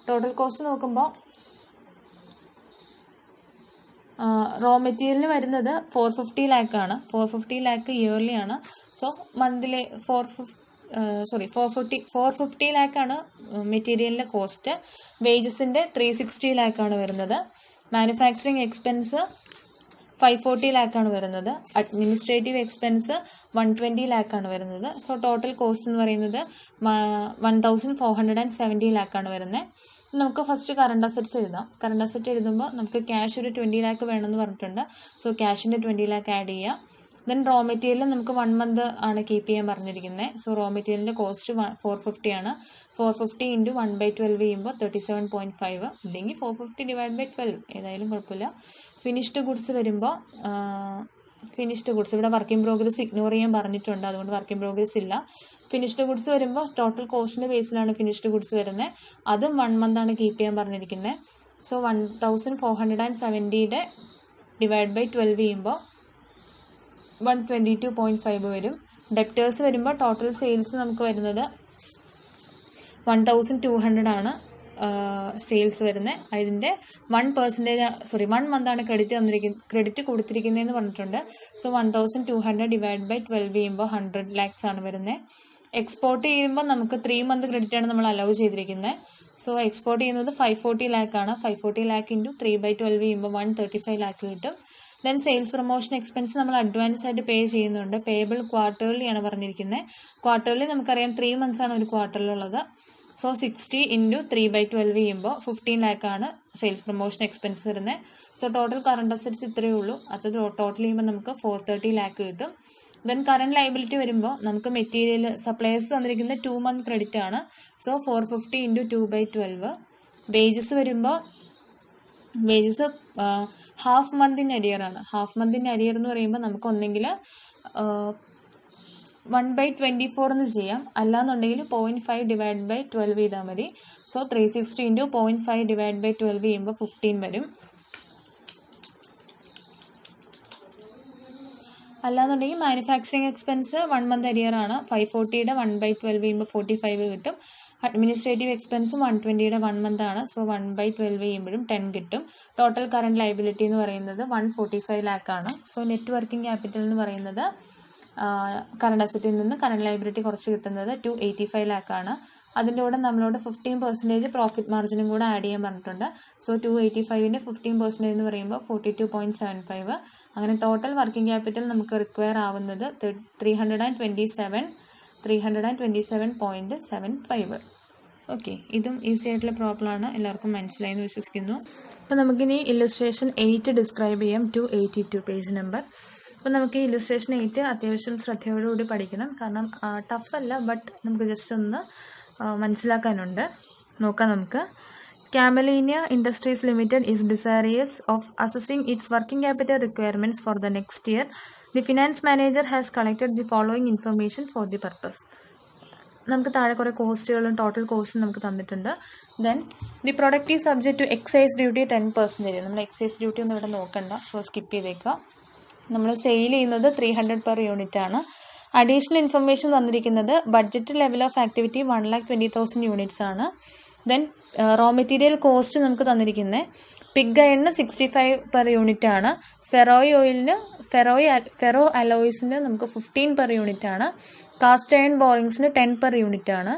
ടോട്ടൽ കോസ്റ്റ് നോക്കുമ്പോൾ റോ മെറ്റീരിയലിന് വരുന്നത് 450 lakh ആണ്. 450 lakh ഇയർലി ആണ്. സോ മന്ത്ലി 450 lakh ആണ് മെറ്റീരിയലിൻ്റെ കോസ്റ്റ്. വേജസിൻ്റെ 360 lakh ആണ് വരുന്നത്. മാനുഫാക്ചറിങ് എക്സ്പെൻസ് 540 lakh ആണ് വരുന്നത്. അഡ്മിനിസ്ട്രേറ്റീവ് എക്സ്പെൻസ് 120 lakh ആണ് വരുന്നത്. സോ ടോട്ടൽ കോസ്റ്റ് എന്ന് പറയുന്നത് 1470 lakh ആണ് വരുന്നത്. നമുക്ക് ഫസ്റ്റ് കറണ്ട് അസറ്റ്സ് എഴുതാം. കറണ്ട് അസറ്റ് എഴുതുമ്പോൾ നമുക്ക് ക്യാഷ് ഒരു 20 lakh വേണമെന്ന് പറഞ്ഞിട്ടുണ്ട്. സോ ക്യാഷിൻ്റെ 20 lakh ആഡ് ചെയ്യാം. ദെൻ റോ മെറ്റീരിയൽ നമുക്ക് 1 month ആണ് കീപ്പ് ചെയ്യാൻ പറഞ്ഞിരിക്കുന്നത്. സോ റോ മെറ്റീരിയലിൻ്റെ കോസ്റ്റ് 450 ആണ്. 450 × 1/12 ചെയ്യുമ്പോൾ 37.5, ഇല്ലെങ്കിൽ 450 / 12 ഏതായാലും കുഴപ്പമില്ല. ഫിനിഷ്ഡ് ഗുഡ്സ് വരുമ്പോൾ ഫിനിഷ്ഡ് ഗുഡ്സ് ഇവിടെ വർക്ക് ഇൻ പ്രോഗ്രസ് ഇഗ്നോർ ചെയ്യാൻ പറഞ്ഞിട്ടുണ്ട്, അതുകൊണ്ട് വർക്ക് ഇൻ പ്രോഗ്രസ് ഇല്ല. ഫിനിഷ്ഡ് ഗുഡ്സ് വരുമ്പോൾ ടോട്ടൽ കോസ്റ്റിൻ്റെ ബേസിലാണ് ഫിനിഷ്ഡ് ഗുഡ്സ് വരുന്നത്. അതും 1 month ആണ് കീപ്പ് ചെയ്യാൻ പറഞ്ഞിരിക്കുന്നത്. സോ 1470 /12 ചെയ്യുമ്പോൾ 122.5 വരും. ഡെപ്റ്റേഴ്സ് വരുമ്പോൾ ടോട്ടൽ സെയിൽസ് നമുക്ക് വരുന്നത് 1200 ആണ് സെയിൽസ് വരുന്നത്. അതിൻ്റെ 1 month ആണ് ക്രെഡിറ്റ് കൊടുത്തിരിക്കുന്നതെന്ന് പറഞ്ഞിട്ടുണ്ട്. സോ 1200 / 12 ചെയ്യുമ്പോൾ 100 lakhs ആണ് വരുന്നത്. എക്സ്പോർട്ട് ചെയ്യുമ്പോൾ നമുക്ക് 3 month ക്രെഡിറ്റ് ആണ് നമ്മൾ അലൗ ചെയ്തിരിക്കുന്നത്. സോ എക്സ്പോർട്ട് ചെയ്യുന്നത് 540 lakh ആണ്. 540 lakh × 3/12 ചെയ്യുമ്പോൾ 135 lakh കിട്ടും. ദെൻ സെയിൽസ് പ്രൊമോഷൻ എക്സ്പെൻസ് നമ്മൾ അഡ്വാൻസ് ആയിട്ട് പേ ചെയ്യുന്നുണ്ട്. പേയബിൾ ക്വാർട്ടേർലി ആണ് പറഞ്ഞിരിക്കുന്നത്. ക്വാർട്ടേർലി നമുക്കറിയാം 3 months ആണ് ഒരു ക്വാർട്ടറിലുള്ളത്. സോ 60 × 3/12 ചെയ്യുമ്പോൾ 15 lakh ആണ് സെയിൽസ് പ്രൊമോഷൻ എക്സ്പെൻസ് വരുന്നത്. സോ ടോട്ടൽ കറണ്ട് അസറ്റ്സ് ഇത്രയേ ഉള്ളൂ. അത് ടോട്ടൽ ചെയ്യുമ്പോൾ നമുക്ക് 430 lakh കിട്ടും. ദെൻ കറണ്ട് ലയബിലിറ്റി വരുമ്പോൾ നമുക്ക് മെറ്റീരിയൽ സപ്ലയേഴ്സ് തന്നിരിക്കുന്ന 2 month ക്രെഡിറ്റ് ആണ്. സോ 450 × 2/12. വേജസ് വരുമ്പോൾ വേജസ് ഹാഫ് മന്തിൻ്റെ അരിയർ ആണ്. ഹാഫ് മന്തിൻ്റെ അരിയർ എന്ന് പറയുമ്പോൾ നമുക്ക് ഒന്നെങ്കിൽ 1/24 എന്ന് ചെയ്യാം, അല്ലാന്നുണ്ടെങ്കിൽ 0.5 / 12 ചെയ്താൽ മതി. സോ 360 × 0.5 / 12 ചെയ്യുമ്പോൾ 15 വരും. അല്ലാന്നുണ്ടെങ്കിൽ മാനുഫാക്ചറിങ് എക്സ്പെൻസ് 1 month അരിയർ ആണ്. 540 1/12 ചെയ്യുമ്പോൾ 45 കിട്ടും. അഡ്മിനിസ്ട്രേറ്റീവ് എക്സ്പെൻസും 120 1 month ആണ്. സോ 1/12 ചെയ്യുമ്പോഴും 10 കിട്ടും. ടോട്ടൽ കറണ്ട് ലയബിലിറ്റി എന്ന് പറയുന്നത് 145 lakh ആണ്. സോ നെറ്റ് വർക്കിംഗ് ക്യാപിറ്റൽ എന്ന് പറയുന്നത് കറണ്ട് അസറ്റിൽ നിന്ന് കറണ്ട് ലയബിലിറ്റി കുറച്ച് കിട്ടുന്നത് 285 lakh ആണ്. അതിൻ്റെ കൂടെ നമ്മളോട് 15% പ്രോഫിറ്റ് മാർജിനും കൂടെ ആഡ് ചെയ്യാൻ പറഞ്ഞിട്ടുണ്ട്. സോ 285ൻ്റെ 15% എന്ന് പറയുമ്പോൾ 42.75. അങ്ങനെ ടോട്ടൽ വർക്കിംഗ് ക്യാപിറ്റൽ നമുക്ക് റിക്വയർ ആവുന്നത് 327.75. ഓക്കെ, ഇതും ഈസി ആയിട്ടുള്ള പ്രോബ്ലമാണ്, എല്ലാവർക്കും മനസ്സിലായി എന്ന് വിശ്വസിക്കുന്നു. അപ്പോൾ നമുക്കിനി ഇല്ലസ്ട്രേഷൻ 8 ഡിസ്ക്രൈബ് ചെയ്യാം. 282 പേജ് നമ്പർ. അപ്പോൾ നമുക്ക് ഈ ഇല്ലസ്ട്രേഷൻ 8 അത്യാവശ്യം ശ്രദ്ധയോടുകൂടി പഠിക്കണം. കാരണം ടഫ് അല്ല, ബട്ട് നമുക്ക് ജസ്റ്റ് ഒന്ന് മനസ്സിലാക്കാനുണ്ട്. നോക്കാം നമുക്ക്. Camellinia Industries Limited is desirous of assessing its working capital requirements for the next year. The finance manager has collected the following information for the purpose. നമുക്ക് താഴെ കുറേ കോസ്റ്റുകളും ടോട്ടൽ കോസ്റ്റും നമുക്ക് തന്നിട്ടുണ്ട്. Then the product is subject to excise duty 10%. നമ്മൾ excise duty ഒന്നും ഇവിടെ നോക്കണ്ട, സോ സ്കിപ്പ് ചെയ്തേക്കുക. നമ്മൾ സെയിൽ ചെയ്യുന്നത് 300 per unit ആണ്. അഡീഷണൽ ഇൻഫർമേഷൻ തന്നിരിക്കുന്നത് budget level of activity 1,20,000 units ആണ്. ദെൻ റോ മെറ്റീരിയൽ കോസ്റ്റ് നമുക്ക് തന്നിരിക്കുന്നത് പിഗ് അയണിന് 65 പെർ യൂണിറ്റ് ആണ്. ഫെറോ അലോയ്സിന് നമുക്ക് 15 പെർ യൂണിറ്റ് ആണ്. കാസ്റ്റ് അയൺ ബോറിങ്സിന് 10 പെർ യൂണിറ്റ് ആണ്.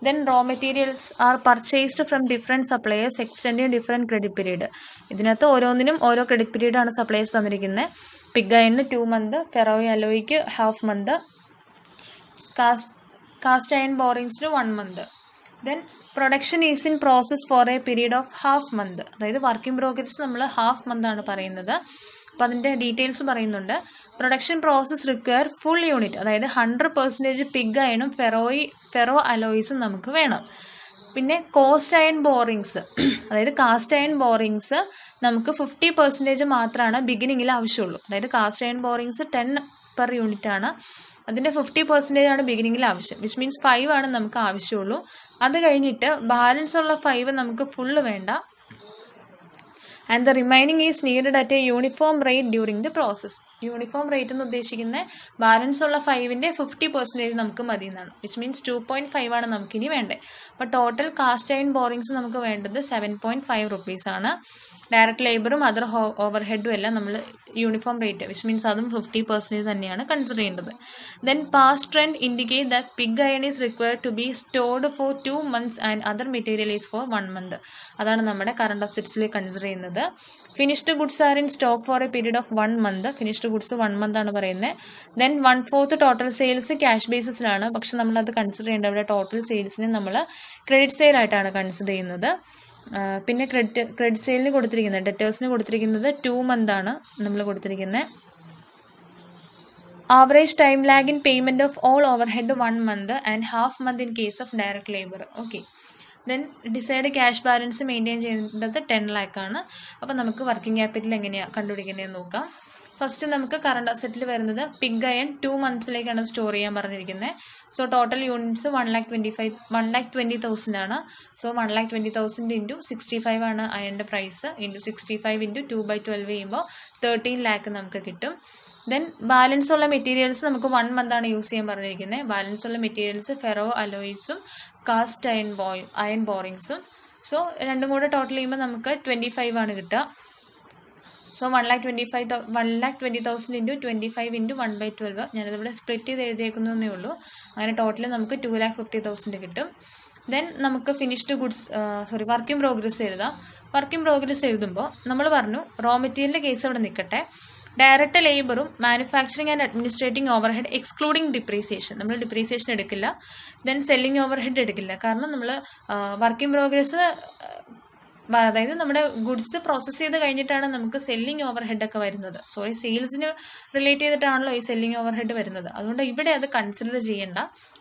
Then raw materials are purchased from different suppliers extending different credit period. ഇതിനകത്ത് ഓരോന്നിനും ഓരോ ക്രെഡിറ്റ് പീരീഡ് ആണ് സപ്ലയേഴ്സ് തന്നിരിക്കുന്നത്. പിഗ് അയണിന് 2 months, ഫെറോ അലോയ്ക്ക് half month, cast iron ബോറിങ്സിന് 1 month. Then production is in process for a period of half month. അതായത് working progress നമ്മൾ half month ആണ് പറയുന്നത്. അപ്പോൾ അതിൻ്റെ ഡീറ്റെയിൽസ് പറയുന്നുണ്ട്. Production process require full unit, അതായത് 100% പിഗ് അയണും ഫെറോ അലോയ്സും നമുക്ക് വേണം. പിന്നെ കോസ്റ്റ് അയൺ ബോറിങ്സ്, അതായത് കാസ്റ്റ് അയൺ ബോറിങ്സ് നമുക്ക് 50% മാത്രമാണ് ബിഗിനിങ്ങിൽ ആവശ്യമുള്ളൂ. അതായത് cast iron borings 10 per unit ആണ്. അതിൻ്റെ 50% ആണ് ബിഗിനിങ്ങിൽ ആവശ്യം, വിച്ച് മീൻസ് 5 ആണ് നമുക്ക് ആവശ്യമുള്ളൂ. അത് കഴിഞ്ഞിട്ട് ബാലൻസ് ഉള്ള 5 നമുക്ക് ഫുള്ള് വേണ്ട. And the remaining is needed at A uniform rate during the process. Uniform rate എന്ന് ഉദ്ദേശിക്കുന്ന ബാലൻസ് ഉള്ള 5ന്റെ 50% നമുക്ക് മതി എന്നാണ്, വിച്ച് മീൻസ് 2.5 ആണ് നമുക്കിനി വേണ്ടത്. അപ്പോൾ ടോട്ടൽ കാസ്റ്റ് അയൺ ബോറിങ്സ് നമുക്ക് വേണ്ടത് 7.5 rupees ആണ്. ഡയറക്റ്റ് ലേബറും അതർ ഓവർ ഹെഡും എല്ലാം നമ്മൾ യൂണിഫോം റേറ്റ്, വിച്ച് മീൻസ് അതും 50% തന്നെയാണ് കൺസിഡർ ചെയ്യേണ്ടത്. Then past trend indicate that pig iron is required to be stored for 2 months and other material is for 1 month. അതാണ് നമ്മുടെ കറണ്ട് അസറ്റ്സിൽ കൺസിഡർ ചെയ്യുന്നത്. Finished goods are in stock for a period of 1 month. Finished goods 1 month ആണ് പറയുന്നത്. Then 1/4 total sales cash ബേസിസിലാണ്, പക്ഷെ നമ്മളത് consider ചെയ്യേണ്ടത് ഇവിടെ ടോട്ടൽ സെയിൽസിന് നമ്മൾ ക്രെഡിറ്റ് സെയിൽ ആയിട്ടാണ് കൺസിഡർ ചെയ്യുന്നത്. പിന്നെ ക്രെഡിറ്റ് സെയിലിന് കൊടുത്തിരിക്കുന്നത്, ഡെറ്റേഴ്സിന് കൊടുത്തിരിക്കുന്നത് 2 months ആണ് നമ്മൾ കൊടുത്തിരിക്കുന്നത്. Average time lag in payment of all over head 1 month and half month in case of direct labour. Okay. Then decide cash balance maintain ചെയ്യേണ്ടത് 10 lakh ആണ്. അപ്പോൾ നമുക്ക് വർക്കിംഗ് ക്യാപിറ്റൽ എങ്ങനെയാണ് കണ്ടുപിടിക്കുന്നതെന്ന് നോക്കാം. ഫസ്റ്റ് നമുക്ക് കറണ്ട് അസറ്റിൽ വരുന്നത് പിഗ് അയൺ 2 monthsലേക്കാണ് സ്റ്റോർ ചെയ്യാൻ പറഞ്ഞിരിക്കുന്നത്. സോ ടോട്ടൽ യൂണിറ്റ്സ് 1,20,000 ആണ്. സോ 1,20,000 ഇൻറ്റു 65 ആണ് അയണിൻ്റെ പ്രൈസ്, ഇൻറ്റു 65 ഇൻറ്റു 2/12 ചെയ്യുമ്പോൾ 13 lakh നമുക്ക് കിട്ടും. ദെൻ ബാലൻസ് ഉള്ള മെറ്റീരിയൽസ് നമുക്ക് 1 month ആണ് യൂസ് ചെയ്യാൻ പറഞ്ഞിരിക്കുന്നത്. ബാലൻസ് ഉള്ള മെറ്റീരിയൽസ് ഫെറോ അലോയ്സും കാസ്റ്റ് അയൺ ബോറിങ്സും. സോ രണ്ടും കൂടെ ടോട്ടൽ ചെയ്യുമ്പോൾ നമുക്ക് 25 ആണ് കിട്ടുക. സോ 1,20,000 ഇൻറ്റു 25 ഇൻറ്റു 1/12, ഞാനിതിവിടെ സ്പ്ലിറ്റ് ചെയ്ത് എഴുതിയേക്കുന്നതേ ഉള്ളൂ. അങ്ങനെ ടോട്ടൽ നമുക്ക് 2,50,000 കിട്ടും. ദെൻ നമുക്ക് ഫിനിഷ്ഡ് ഗുഡ്സ് വർക്കിംഗ് പ്രോഗ്രസ് എഴുതാം. വർക്കിംഗ് പ്രോഗ്രസ് എഴുതുമ്പോൾ നമ്മൾ പറഞ്ഞു റോ മെറ്റീരിയലിൻ്റെ കേസ് അവിടെ നിൽക്കട്ടെ. ഡയറക്റ്റ് ലേബറും manufacturing and administrating overhead excluding depreciation, നമ്മൾ ഡിപ്രീസിയേഷൻ എടുക്കില്ല. ദെൻ സെല്ലിംഗ് ഓവർ ഹെഡ് എടുക്കില്ല, കാരണം നമ്മൾ വർക്കിംഗ് പ്രോഗ്രസ്, അതായത് നമ്മുടെ ഗുഡ്സ് പ്രോസസ്സ് ചെയ്ത് കഴിഞ്ഞിട്ടാണ് നമുക്ക് സെല്ലിംഗ് ഓവർ ഹെഡ് ഒക്കെ വരുന്നത്. സെയിൽസിന് റിലേറ്റ് ചെയ്തിട്ടാണല്ലോ ഈ സെല്ലിംഗ് ഓവർ ഹെഡ് വരുന്നത്. അതുകൊണ്ട് ഇവിടെ അത് കൺസിഡർ ചെയ്യേണ്ട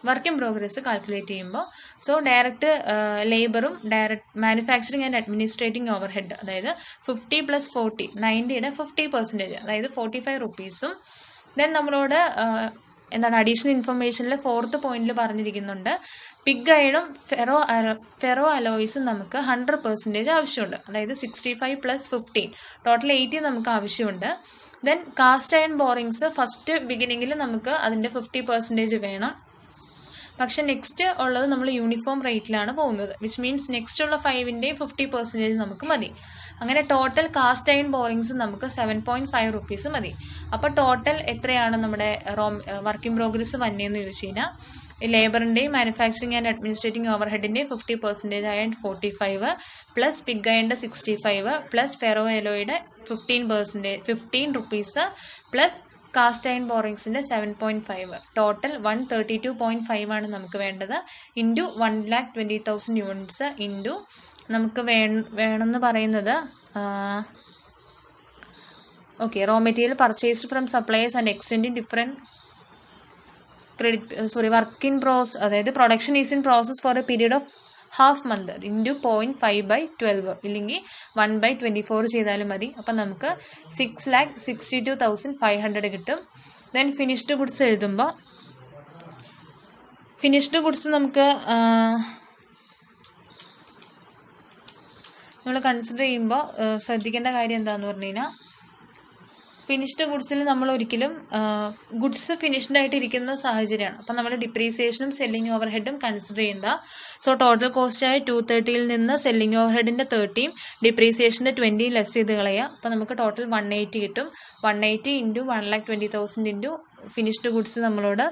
വർക്കിംഗ് പ്രോഗ്രസ് കാൽക്കുലേറ്റ് ചെയ്യുമ്പോൾ. സോ ഡയറക്റ്റ് ലേബറും direct manufacturing and administrating overhead, അതായത് 50 + 40, 90യുടെ 50%, അതായത് 45 rupees. ദെൻ നമ്മളോട് അഡീഷണൽ ഇൻഫർമേഷനിൽ 4th പോയിന്റിൽ പറഞ്ഞിരിക്കുന്നുണ്ട് പിഗ് അയണും ഫെറോ അലോയ്സും നമുക്ക് 100% ആവശ്യമുണ്ട്. അതായത് 65 + 15, ടോട്ടൽ 80 നമുക്ക് ആവശ്യമുണ്ട്. Then cast iron borings first ബിഗിനിങ്ങിൽ നമുക്ക് അതിൻ്റെ 50% വേണം. പക്ഷെ നെക്സ്റ്റ് ഉള്ളത് നമ്മൾ യൂണിഫോം റേറ്റിലാണ് പോകുന്നത്, വിച്ച് മീൻസ് നെക്സ്റ്റ് ഉള്ള 5ന്റെ 50% നമുക്ക് മതി. അങ്ങനെ ടോട്ടൽ കാസ്റ്റ് അയൺ ബോറിങ്സ് നമുക്ക് 7.5 rupees മതി. അപ്പോൾ ടോട്ടൽ എത്രയാണ് നമ്മുടെ വർക്കിംഗ് പ്രോഗ്രസ് വന്നതെന്ന് ചോദിച്ചു കഴിഞ്ഞാൽ ലേബറിൻ്റെയും മാനുഫാക്ചറിങ് ആൻഡ് അഡ്മിനിസ്ട്രേറ്റിംഗ് ഓവർ ഹെഡിൻ്റെയും 50% ആയ 45 പ്ലസ് പിഗ് അയണിൻ്റെ 65 പ്ലസ് ഫെറോ അലോയുടെ 15 rupees പ്ലസ് കാസ്റ്റ് അയൺ ബോറിങ്സിൻ്റെ 7.5, ടോട്ടൽ 132.5 ആണ് നമുക്ക് വേണ്ടത്. ഇൻറ്റു 1,20,000 യൂണിറ്റ്സ് ഇൻറ്റു നമുക്ക് വേണമെന്ന് പറയുന്നത് raw material purchased from suppliers and extending different working അതായത് production is in process for a period of half month into 0.5/12, ഇല്ലെങ്കിൽ 1/24 ചെയ്താലും മതി. അപ്പം നമുക്ക് 6,62,500 കിട്ടും. ദെൻ ഫിനിഷ്ഡ് ഗുഡ്സ് എഴുതുമ്പോൾ ഫിനിഷ്ഡ് ഗുഡ്സ് നമുക്ക് നമ്മൾ കൺസിഡർ ചെയ്യുമ്പോൾ ശ്രദ്ധിക്കേണ്ട കാര്യം എന്താണെന്ന് പറഞ്ഞു കഴിഞ്ഞാൽ ഫിനിഷ്ഡ് ഗുഡ്സിൽ നമ്മൾ ഒരിക്കലും ഗുഡ്സ് ഫിനിഷ്ഡ് ആയിട്ട് ഇരിക്കുന്ന സാഹചര്യമാണ്. അപ്പം നമ്മൾ ഡിപ്രീസിയേഷനും സെല്ലിംഗ് ഓവർ ഹെഡും കൺസിഡർ ചെയ്യേണ്ട. സോ ടോട്ടൽ കോസ്റ്റ് ആയ 230 നിന്ന് സെല്ലിംഗ് ഓവർ ഹെഡിന്റെ 30 ഡിപ്രീസിയേഷന്റെ 20 ലെസ് ചെയ്ത് കളയുക. അപ്പം നമുക്ക് ടോട്ടൽ 180 കിട്ടും. 180 ഇൻറ്റു 1,20,000 ഇൻറ്റു ഫിനിഷ്ഡ് ഗുഡ്സ് നമ്മളോട്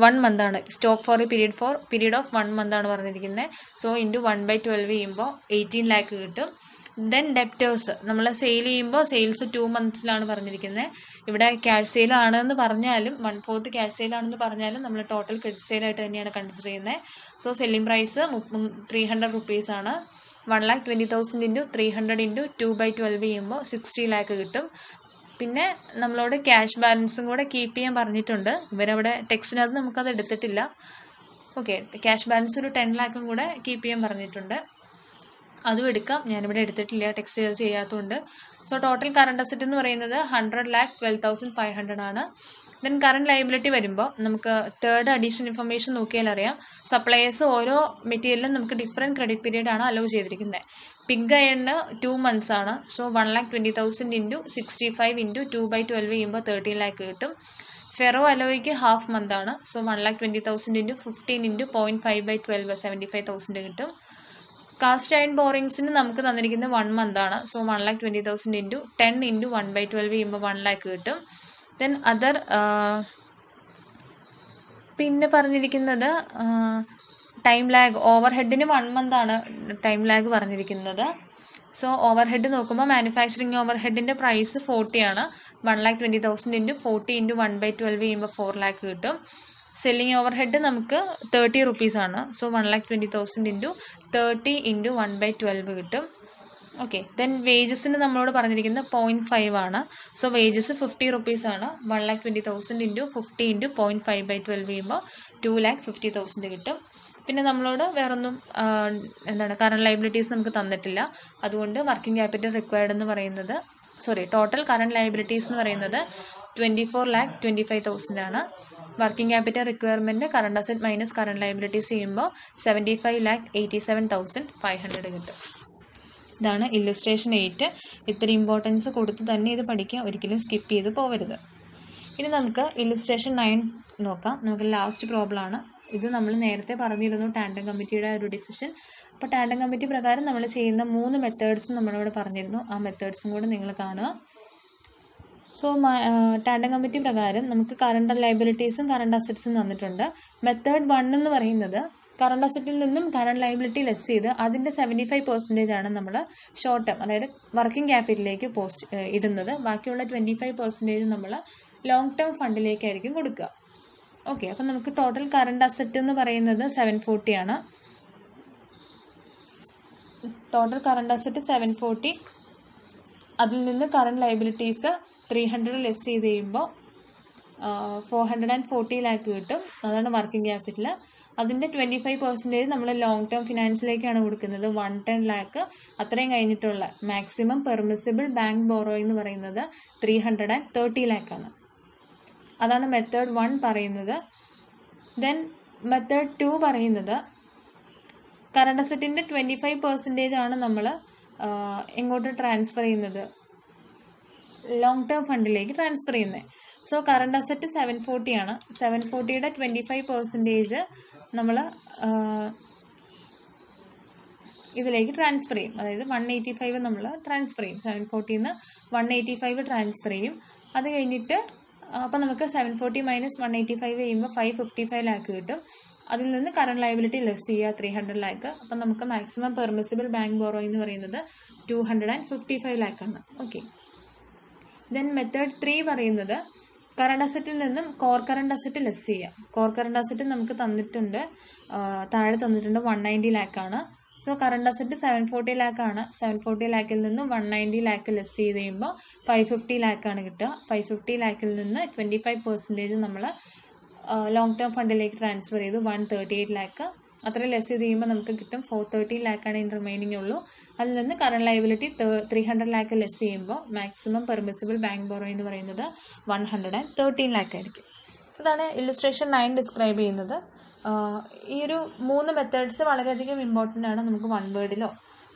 1 മന്ത് ആണ്. Stock for period of 1 month ആണ് പറഞ്ഞിരിക്കുന്നത്. സോ ഇൻറ്റു 1/12 ചെയ്യുമ്പോൾ 18 lakh കിട്ടും. ദെൻ ഡെപ്റ്റേഴ്സ് നമ്മൾ സെയിൽ ചെയ്യുമ്പോൾ സെയിൽസ് 2 monthsലാണ് പറഞ്ഞിരിക്കുന്നത്. ഇവിടെ ക്യാഷ് സെയിൽ ആണെന്ന് പറഞ്ഞാലും 1/4 ക്യാഷ് സെയിൽ ആണെന്ന് പറഞ്ഞാലും നമ്മൾ ടോട്ടൽ ക്രെഡിറ്റ് സെയിൽ ആയിട്ട് തന്നെയാണ് കൺസിഡർ ചെയ്യുന്നത്. സോ സെല്ലിംഗ് പ്രൈസ് 300 rupees ആണ്. 1,20,000 ഇൻറ്റു 300 ഇൻറ്റു 2/12 ചെയ്യുമ്പോൾ 60 lakh കിട്ടും. പിന്നെ നമ്മളോട് ക്യാഷ് ബാലൻസും കൂടെ കീപ്പ് ചെയ്യാൻ പറഞ്ഞിട്ടുണ്ട്. ഇവരവിടെ ടെക്സ്റ്റിനകത്ത് നമുക്കത് എടുത്തിട്ടില്ല. ഓക്കെ, ക്യാഷ് ബാലൻസ് ഒരു 10 lakh കൂടെ കീപ്പ് ചെയ്യാൻ പറഞ്ഞിട്ടുണ്ട്. അതും എടുക്കാം. ഞാനിവിടെ എടുത്തിട്ടില്ല, ടെക്സ്റ്റ് ചെയ്യാത്തതുകൊണ്ട്. സോ ടോട്ടൽ കറണ്ട് അസറ്റ് എന്ന് പറയുന്നത് 100,12,500 ആണ്. ദെൻ കറണ്ട് ലയബിലിറ്റി വരുമ്പോൾ നമുക്ക് തേർഡ് അഡീഷണൽ ഇൻഫർമേഷൻ നോക്കിയാൽ അറിയാം. സപ്ലയേഴ്സ് ഓരോ മെറ്റീരിയലിലും നമുക്ക് ഡിഫറെൻറ്റ് ക്രെഡിറ്റ് പീരീഡ് ആണ് അലോ ചെയ്തിരിക്കുന്നത്. പിഗ് അയണിന് 2 months ആണ്. സോ 1,20,000 ഇൻറ്റു 65 ഇൻറ്റു 2/12 ചെയ്യുമ്പോൾ 13 lakh കിട്ടും. ഫെറോ അലോയ്ക്ക് ഹാഫ് മന്ത് ആണ്. സോ 1,20,000 ഇൻറ്റു 15 ഇൻറ്റു 0.5/12 75,000 കിട്ടും. കാസ്റ്റ് അയൺ ബോറിങ്സിന് നമുക്ക് തന്നിരിക്കുന്നത് 1 month ആണ്. സോ 1,20,000 ഇൻറ്റു 10 ഇൻറ്റു 1/12 ചെയ്യുമ്പോൾ 1 lakh കിട്ടും. ദെൻ അതർ പിന്നെ പറഞ്ഞിരിക്കുന്നത് ടൈം ലാഗ് ഓവർ ഹെഡിന് 1 month ആണ് ടൈം ലാഗ് പറഞ്ഞിരിക്കുന്നത്. സോ ഓവർ ഹെഡ് നോക്കുമ്പോൾ മാനുഫാക്ചറിങ് ഓവർ ഹെഡിന്റെ പ്രൈസ് 40 ആണ്. 1,20,000 ഇൻറ്റു 40 ഇൻറ്റു 1/12 ചെയ്യുമ്പോൾ 4 lakh കിട്ടും. സെല്ലിംഗ് ഓവർ ഹെഡ് നമുക്ക് 30 rupees ആണ്. സോ 1,20,000 ഇൻറ്റു 30 ഇൻറ്റു 1/12 കിട്ടും. ഓക്കെ, ദെൻ വേജസിന് നമ്മളോട് പറഞ്ഞിരിക്കുന്നത് 0.5 ആണ്. സോ വേജസ് 50 rupees ആണ്. 1,20,000 ഇൻറ്റു 50 ഇൻറ്റു 0.5/12 ചെയ്യുമ്പോൾ 2,50,000 കിട്ടും. പിന്നെ നമ്മളോട് വേറൊന്നും കറണ്ട് ലയബിലിറ്റീസ് നമുക്ക് തന്നിട്ടില്ല. അതുകൊണ്ട് വർക്കിംഗ് ക്യാപിറ്റൽ റിക്വയർഡ് എന്ന് പറയുന്നത് ടോട്ടൽ കറണ്ട് ലയബിലിറ്റീസ് എന്ന് പറയുന്നത് 24,25,000 ആണ്. Working capital requirement current asset minus current liabilities ചെയ്യുമ്പോൾ 75,87,500 കിട്ടും. ഇതാണ് ഇല്ലുസ്ട്രേഷൻ 8. ഇത്തിരി ഇമ്പോർട്ടൻസ് കൊടുത്ത് തന്നെ ഇത് പഠിക്കുക, ഒരിക്കലും സ്കിപ്പ് ചെയ്ത് പോകരുത്. ഇനി നമുക്ക് ഇല്ലുസ്ട്രേഷൻ 9 നോക്കാം. നമുക്ക് ലാസ്റ്റ് പ്രോബ്ലം ആണ് ഇത്. നമ്മൾ നേരത്തെ പറഞ്ഞിരുന്നു ടാൻഡം കമ്മിറ്റിയുടെ ഒരു ഡിസിഷൻ. അപ്പോൾ ടാൻഡം കമ്മിറ്റി പ്രകാരം നമ്മൾ ചെയ്യുന്ന 3 മെത്തേഡ്സ് നമ്മളിവിടെ പറഞ്ഞിരുന്നു. ആ മെത്തേഡ്സും കൂടെ നിങ്ങൾ കാണുക. സോ ടാൻഡം കമ്മിറ്റി പ്രകാരം നമുക്ക് കറണ്ട് ലയബിലിറ്റീസും കറണ്ട് അസറ്റ്സും തന്നിട്ടുണ്ട്. മെത്തേഡ് 1 എന്ന് പറയുന്നത് കറണ്ട് അസറ്റിൽ നിന്നും കറണ്ട് ലയബിലിറ്റി ലെസ് ചെയ്ത് അതിൻ്റെ 75% ആണ് നമ്മൾ ഷോർട്ട് ടേം, അതായത് വർക്കിംഗ് ക്യാപിറ്റലിലേക്ക് ഇടുന്നത്. ബാക്കിയുള്ള 25% നമ്മൾ ലോങ് ടേം ഫണ്ടിലേക്കായിരിക്കും കൊടുക്കുക. ഓക്കെ, അപ്പം നമുക്ക് ടോട്ടൽ കറണ്ട് അസറ്റ് എന്ന് പറയുന്നത് 740 ആണ്. Total current asset 740. അതിൽ നിന്ന് കറണ്ട് ലയബിലിറ്റീസ് 300 ലെസ് ചെയ്ത് കഴിയുമ്പോൾ 440 lakh കിട്ടും. അതാണ് വർക്കിംഗ് ക്യാപിറ്റൽ. അതിൻ്റെ 25% നമ്മൾ ലോങ് ടേം ഫിനാൻസിലേക്കാണ് കൊടുക്കുന്നത്. 110 lakh. അത്രയും കഴിഞ്ഞിട്ടുള്ള മാക്സിമം പെർമിസിബിൾ ബാങ്ക് ബോറോയിങ് എന്ന് പറയുന്നത് 330 lakh ആണ്. അതാണ് മെത്തേഡ് 1 പറയുന്നത്. ദെൻ മെത്തേഡ് 2 പറയുന്നത് കറണ്ട് അസറ്റിൻ്റെ 25% ആണ് നമ്മൾ എങ്ങോട്ട് ട്രാൻസ്ഫർ ചെയ്യുന്നത്, ലോങ് ടേം ഫണ്ടിലേക്ക് ട്രാൻസ്ഫർ ചെയ്യുന്നത്. സോ കറണ്ട് അസറ്റ് 740 ആണ്. 740യുടെ 25% നമ്മൾ ഇതിലേക്ക് ട്രാൻസ്ഫർ ചെയ്യും. അതായത് 185 നമ്മൾ ട്രാൻസ്ഫർ ചെയ്യും. 740ന്ന് 185 ട്രാൻസ്ഫർ ചെയ്യും. അത് കഴിഞ്ഞിട്ട് അപ്പം നമുക്ക് 740 മൈനസ് 185 ചെയ്യുമ്പോൾ 555 lakh കിട്ടും. അതിൽ നിന്ന് കറണ്ട് ലയബിലിറ്റി ലെസ് ചെയ്യുക 300 lakh. അപ്പം നമുക്ക് മാക്സിമം പെർമിസിബിൾ ബാങ്ക് ബോറോയിങ് എന്ന് പറയുന്നത് 255 lakh ആണ്. ഓക്കെ, ദെൻ മെത്തേഡ് 3 പറയുന്നത് കറണ്ട് അസറ്റിൽ നിന്നും കോർ കറണ്ട് അസറ്റ് ലെസ് ചെയ്യാം. കോർ കറണ്ട് അസറ്റ് നമുക്ക് തന്നിട്ടുണ്ട്, താഴെ തന്നിട്ടുണ്ട് 190 lakh ആണ്. സോ കറണ്ട് അസറ്റ് 740 lakh ആണ്. 740 lakhൽ നിന്ന് 190 lakh ലെസ് ചെയ്ത് കഴിയുമ്പോൾ 550 lakh ആണ് കിട്ടുക. 550 lakhൽ നിന്ന് 25% നമ്മൾ ലോങ് ടേം ഫണ്ടിലേക്ക് ട്രാൻസ്ഫർ ചെയ്തു 138 lakh. അത്ര ലെസ് ചെയ്ത് കഴിയുമ്പോൾ നമുക്ക് കിട്ടും 430 lakh ആണ് റിമൈനിങ് ഉള്ളൂ. അതിൽ നിന്ന് കറണ്ട് ലയബിലിറ്റി 300 lakh ലെസ് ചെയ്യുമ്പോൾ മാക്സിമം പെർമിസിബിൾ ബാങ്ക് ബോറോയിങ് എന്ന് പറയുന്നത് 113 lakh ആയിരിക്കും. ഇതാണ് ഇല്ലുസ്ട്രേഷൻ 9 ഡിസ്ക്രൈബ് ചെയ്യുന്നത്. ഈ ഒരു 3 മെത്തേഡ്സ് വളരെയധികം ഇമ്പോർട്ടൻ്റ് ആണ്. നമുക്ക് 1 വേർഡിലോ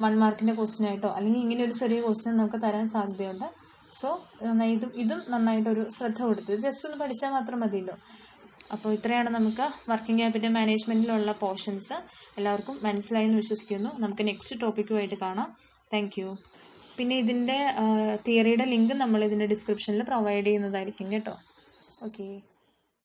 1 മാർക്കിൻ്റെ ക്വസ്റ്റ്യൻ ആയിട്ടോ അല്ലെങ്കിൽ ഇങ്ങനെ ഒരു ചെറിയ ക്വസ്റ്റ്യൻ നമുക്ക് തരാൻ സാധ്യതയുണ്ട്. സോ ഇതും നന്നായിട്ടൊരു ശ്രദ്ധ കൊടുത്ത് ജസ്റ്റ് ഒന്ന് പഠിച്ചാൽ മാത്രം മതിയല്ലോ. അപ്പോൾ ഇത്രയാണ് നമുക്ക് വർക്കിംഗ് ക്യാപിറ്റൽ മാനേജ്മെൻറ്റിലുള്ള പോർഷൻസ്. എല്ലാവർക്കും മനസ്സിലായി എന്ന് വിശ്വസിക്കുന്നു. നമുക്ക് നെക്സ്റ്റ് ടോപ്പിക്കുമായിട്ട് കാണാം. Thank you. പിന്നെ ഇതിൻ്റെ തിയറിയുടെ ലിങ്ക് നമ്മൾ ഇതിൻ്റെ ഡിസ്ക്രിപ്ഷനിൽ പ്രൊവൈഡ് ചെയ്യുന്നതായിരിക്കും കേട്ടോ. ഓക്കെ.